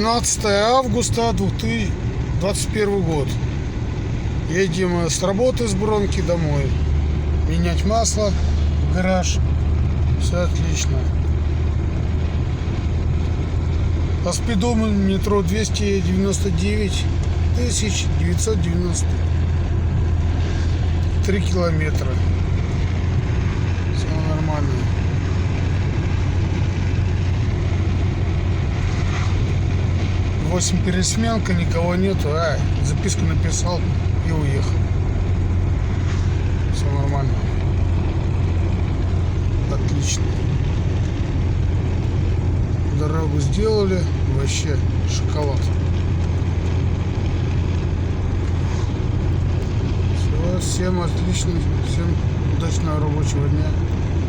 16 августа 2021 год. Едем с работы, с Бронки домой. Менять масло в гараж. Все отлично. По спидометру 299 990. 3 километра. Все нормально. Восемь пересменка, никого нету. Записку написал и уехал. Все нормально. Отлично. Дорогу сделали. Вообще шоколад. Все, всем отлично. Всем удачного рабочего дня.